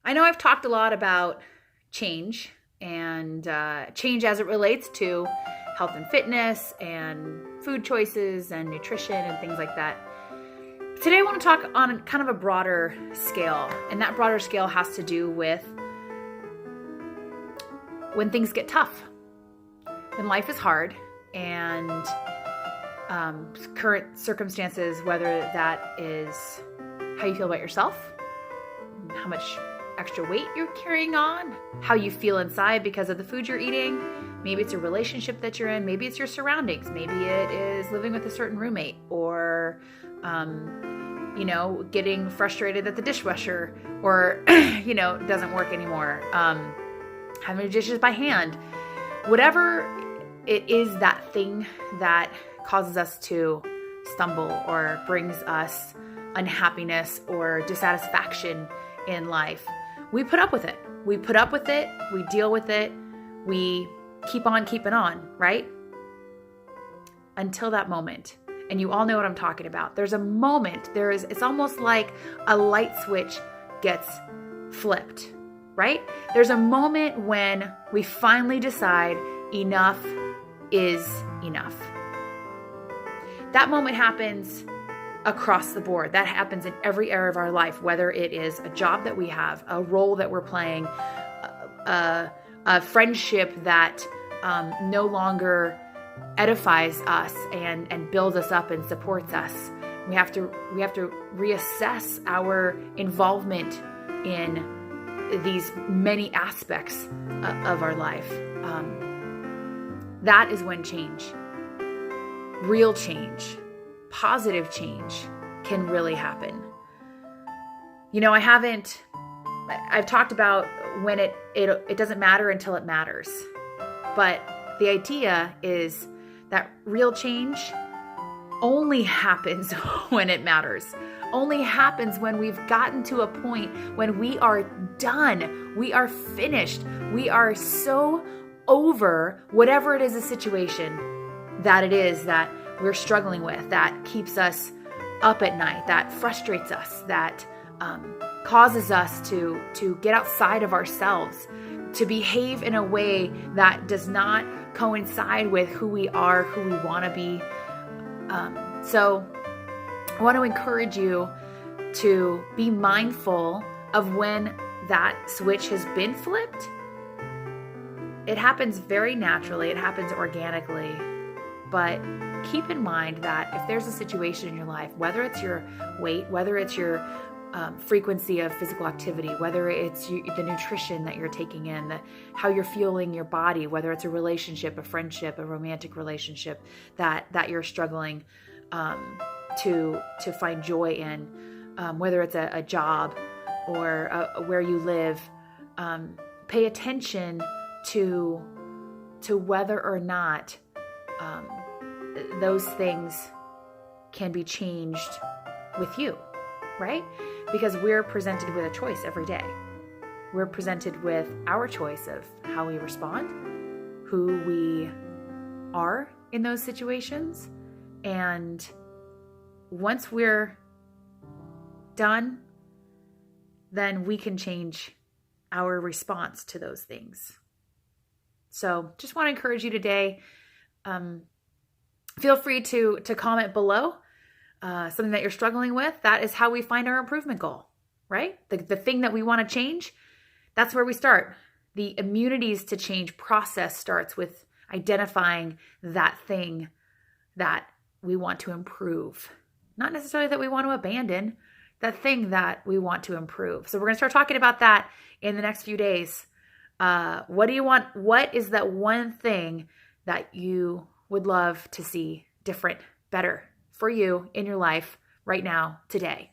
I know I've talked a lot about change and change as it relates to health and fitness and food choices and nutrition and things like that. Today, I want to talk on kind of a broader scale, and that broader scale has to do with when things get tough, when life is hard, and current circumstances, whether that is how you feel about yourself, how much extra weight you're carrying on, how you feel inside because of the food you're eating. Maybe it's a relationship that you're in. Maybe it's your surroundings. Maybe it is living with a certain roommate, or, getting frustrated that the dishwasher doesn't work anymore. Having dishes by hand, whatever it is, that thing that causes us to stumble or brings us unhappiness or dissatisfaction in life. We put up with it. We deal with it. We keep on keeping on, right? Until that moment. And you all know what I'm talking about. There's a moment, it's almost like a light switch gets flipped, right? There's a moment when we finally decide enough is enough. That moment happens across the board. That happens in every area of our life, whether it is a job that we have, a role that we're playing, a friendship that no longer edifies us and builds us up and supports us. We have to reassess our involvement in these many aspects of our life. That is when change, real change, positive change can really happen. I've talked about when it doesn't matter until it matters. But the idea is that real change only happens when it matters. Only happens when we've gotten to a point when we are done. We are finished. We are so over whatever it is, a situation that it is that we're struggling with, that keeps us up at night, that frustrates us, that causes us to get outside of ourselves, to behave in a way that does not coincide with who we are, who we want to be. So I want to encourage you to be mindful of when that switch has been flipped. It happens very naturally. It happens organically. But keep in mind that if there's a situation in your life, whether it's your weight, whether it's your frequency of physical activity, whether it's the nutrition that you're taking in, how you're fueling your body, whether it's a relationship, a friendship, a romantic relationship that you're struggling to find joy in, whether it's a job or where you live, pay attention to whether or not those things can be changed with you, right? Because we're presented with a choice every day. We're presented with our choice of how we respond, who we are in those situations. And once we're done, then we can change our response to those things. So just want to encourage you today, feel free to comment below something that you're struggling with. That is how we find our improvement goal, right? The thing that we want to change, that's where we start. The immunities to change process starts with identifying that thing that we want to improve. Not necessarily that we want to abandon, that thing that we want to improve. So we're going to start talking about that in the next few days. What do you want? What is that one thing that you would love to see different, better for you in your life right now, today?